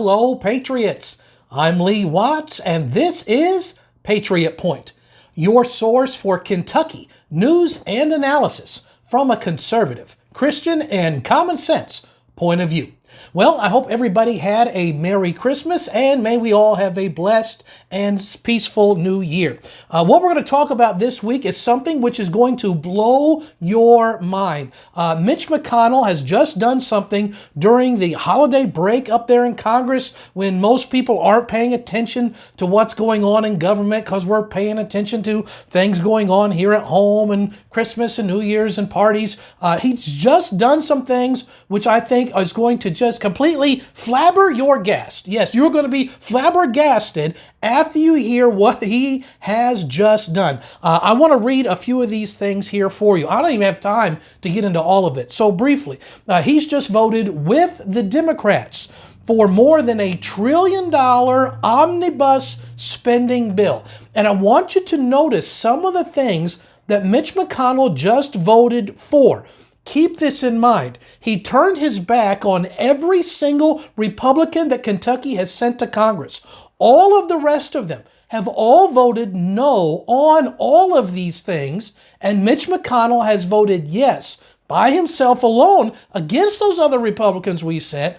Hello, Patriots. I'm Lee Watts, and this is Patriot Point, your source for Kentucky news and analysis from a conservative, Christian, and common sense point of view. Well, I hope everybody had a Merry Christmas, and may we all have a blessed and peaceful New Year. What we're going to talk about this week is something which is going to blow your mind. Mitch McConnell has just done something during the holiday break up there in Congress when most people aren't paying attention to what's going on in government because we're paying attention to things going on here at home and Christmas and New Year's and parties. He's just done some things which I think is going to just completely flabbergasted. Yes, you're going to be flabbergasted after you hear what he has just done. I want to read a few of these things here for you. I don't even have time to get into all of it. So briefly, he's just voted with the Democrats for more than $1 trillion omnibus spending bill. And I want you to notice some of the things that Mitch McConnell just voted for. Keep this in mind. He turned his back on every single Republican that Kentucky has sent to Congress. All of the rest of them have all voted no on all of these things, and Mitch McConnell has voted yes by himself alone against those other Republicans we sent,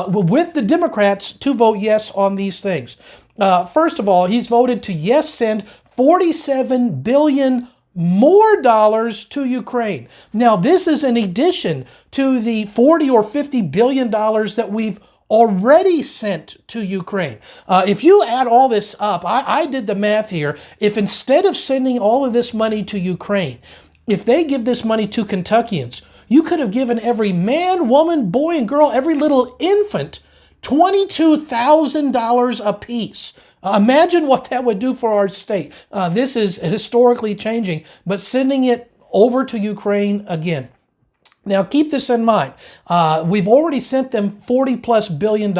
with the Democrats to vote yes on these things. First of all, he's voted to yes send $47 billion more dollars to Ukraine. Now, this is in addition to the $40 or $50 billion that we've already sent to Ukraine. If you add all this up, I did the math here. If instead of sending all of this money to Ukraine, if they give this money to Kentuckians, you could have given every man, woman, boy, and girl, every little infant, $22,000 apiece. Imagine what that would do for our state. This is historically changing, but sending it over to Ukraine again. Now, keep this in mind. We've already sent them $40+ billion.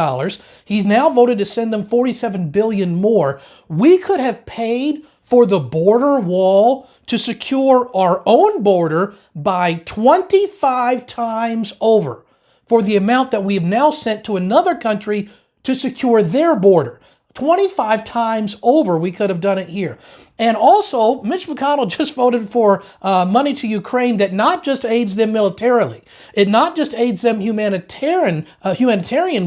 He's now voted to send them $47 billion more. We could have paid for the border wall to secure our own border by 25 times over for the amount that we have now sent to another country to secure their border. 25 times over, we could have done it here. And also, Mitch McConnell just voted for money to Ukraine that not just aids them militarily, it not just aids them humanitarian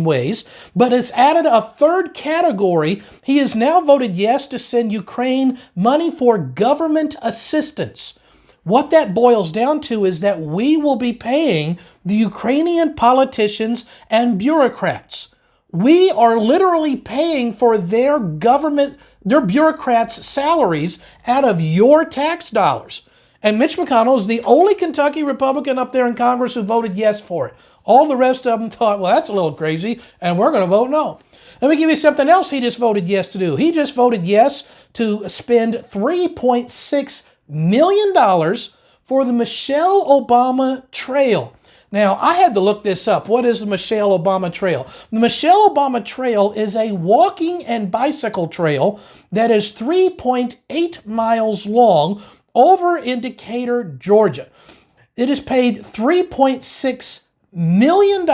ways, but has added a third category. He has now voted yes to send Ukraine money for government assistance. What that boils down to is that we will be paying the Ukrainian politicians and bureaucrats. We are literally paying for their government, their bureaucrats' salaries out of your tax dollars. And Mitch McConnell is the only Kentucky Republican up there in Congress who voted yes for it. All the rest of them thought, well, that's a little crazy, and we're going to vote no. Let me give you something else he just voted yes to do. He just voted yes to spend $3.6 million for the Michelle Obama Trail. Now, I had to look this up. What is the Michelle Obama Trail? The Michelle Obama Trail is a walking and bicycle trail that is 3.8 miles long over in Decatur, Georgia. It has paid $3.6 million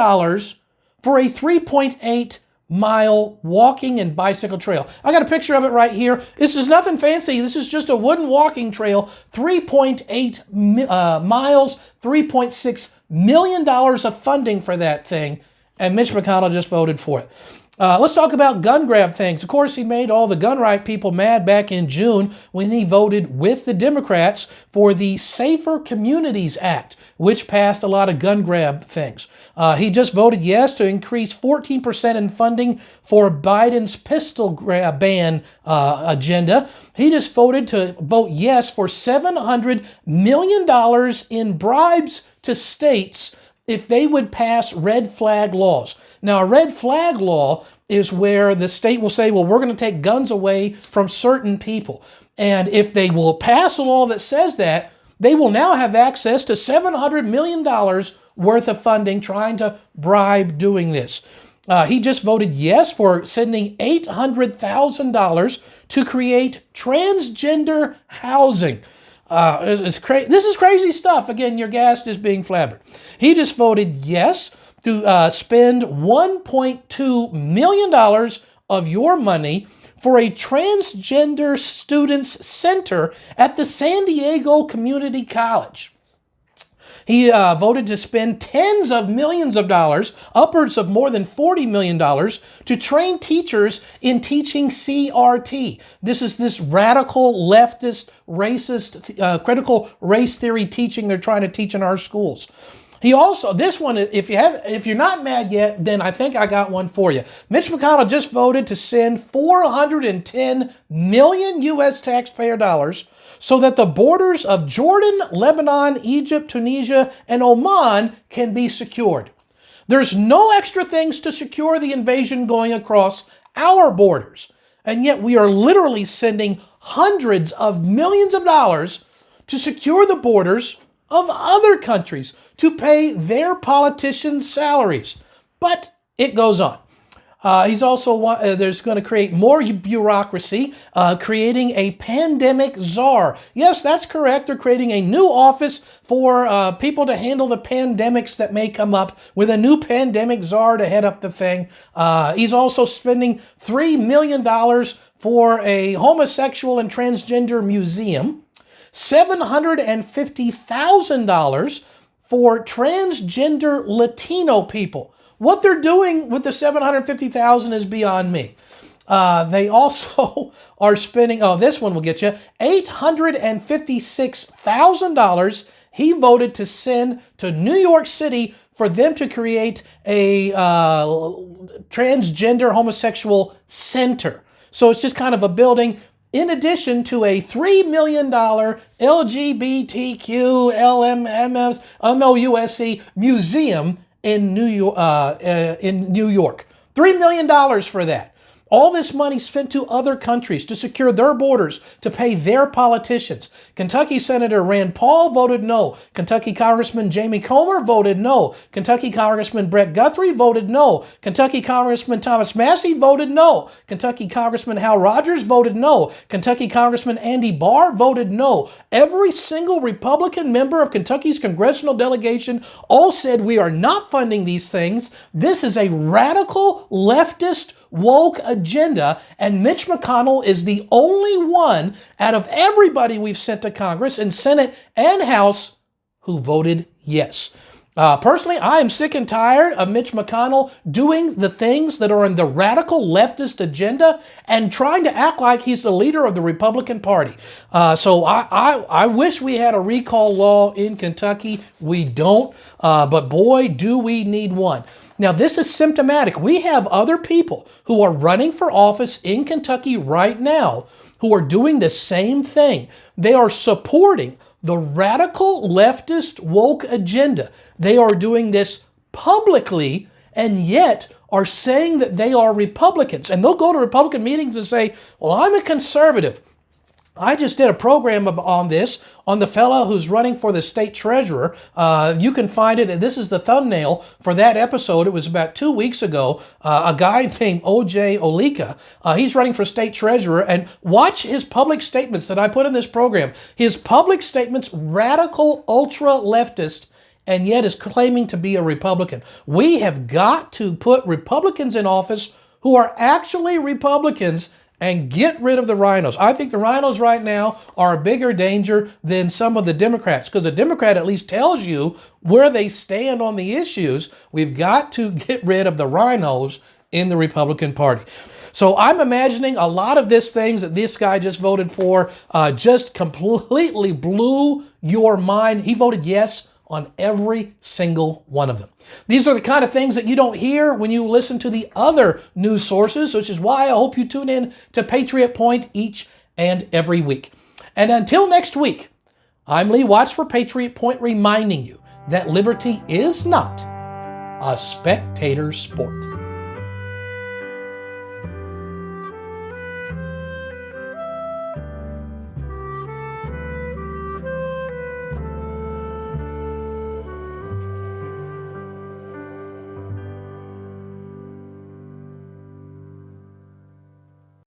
for a 3.8 mile walking and bicycle trail. I got a picture of it right here. This is nothing fancy. This is just a wooden walking trail, 3.8 miles, $3.6 million of funding for that thing, and Mitch McConnell just voted for it. Let's talk about gun grab things. Of course, he made all the gun right people mad back in June when he voted with the Democrats for the Safer Communities Act, which passed a lot of gun grab things. He just voted yes to increase 14% in funding for Biden's pistol grab ban agenda. He just voted to vote yes for $700 million in bribes to states if they would pass red flag laws. Now, a red flag law is where the state will say, well, we're going to take guns away from certain people. And if they will pass a law that says that, they will now have access to $700 million worth of funding trying to bribe doing this. He just voted yes for sending $800,000 to create transgender housing. This is crazy stuff. Again, your gas is being flabbered. He just voted yes to spend $1.2 million of your money for a transgender students center at the San Diego Community College. He voted to spend tens of millions of dollars, upwards of more than $40 million, to train teachers in teaching CRT. This is this radical, leftist, racist, critical race theory teaching they're trying to teach in our schools. He also, this one, if you're not mad yet, then I think I got one for you. Mitch McConnell just voted to send 410 million U.S. taxpayer dollars so that the borders of Jordan, Lebanon, Egypt, Tunisia, and Oman can be secured. There's no extra things to secure the invasion going across our borders. And yet we are literally sending hundreds of millions of dollars to secure the borders of other countries to pay their politicians' salaries. But it goes on. He's also, there's going to create more bureaucracy, creating a pandemic czar. Yes, that's correct. They're creating a new office for people to handle the pandemics that may come up, with a new pandemic czar to head up the thing. He's also spending $3 million for a homosexual and transgender museum, $750,000 for transgender Latino people. What they're doing with the $750,000 is beyond me. They also are spending, this one will get you, $856,000 he voted to send to New York City for them to create a transgender homosexual center. So it's just kind of a building, in addition to a $3 million LGBTQ MLUSC museum in New York. $3 million for that. All this money spent to other countries to secure their borders, to pay their politicians. Kentucky Senator Rand Paul voted no. Kentucky Congressman Jamie Comer voted no. Kentucky Congressman Brett Guthrie voted no. Kentucky Congressman Thomas Massie voted no. Kentucky Congressman Hal Rogers voted no. Kentucky Congressman Andy Barr voted no. Every single Republican member of Kentucky's congressional delegation all said, we are not funding these things. This is a radical leftist woke agenda, and Mitch McConnell is the only one out of everybody we've sent to Congress and Senate and House who voted yes. Personally, I am sick and tired of Mitch McConnell doing the things that are in the radical leftist agenda and trying to act like he's the leader of the Republican Party. So I wish we had a recall law in Kentucky. We don't, but boy, do we need one. Now, this is symptomatic. We have other people who are running for office in Kentucky right now who are doing the same thing. They are supporting the radical leftist woke agenda. They are doing this publicly and yet are saying that they are Republicans. And they'll go to Republican meetings and say, well, I'm a conservative. I just did a program on this, on the fellow who's running for the state treasurer. You can find it, and this is the thumbnail for that episode. It was about 2 weeks ago. A guy named O.J. Olika, he's running for state treasurer, and watch his public statements that I put in this program. His public statements, radical, ultra-leftist, and yet is claiming to be a Republican. We have got to put Republicans in office who are actually Republicans and get rid of the RINOs. I think the RINOs right now are a bigger danger than some of the Democrats, because a Democrat at least tells you where they stand on the issues. We've got to get rid of the RINOs in the Republican Party. So I'm imagining a lot of these things that this guy just voted for just completely blew your mind. He voted yes on every single one of them. These are the kind of things that you don't hear when you listen to the other news sources, which is why I hope you tune in to Patriot Point each and every week. And until next week, I'm Lee Watts for Patriot Point, reminding you that liberty is not a spectator sport.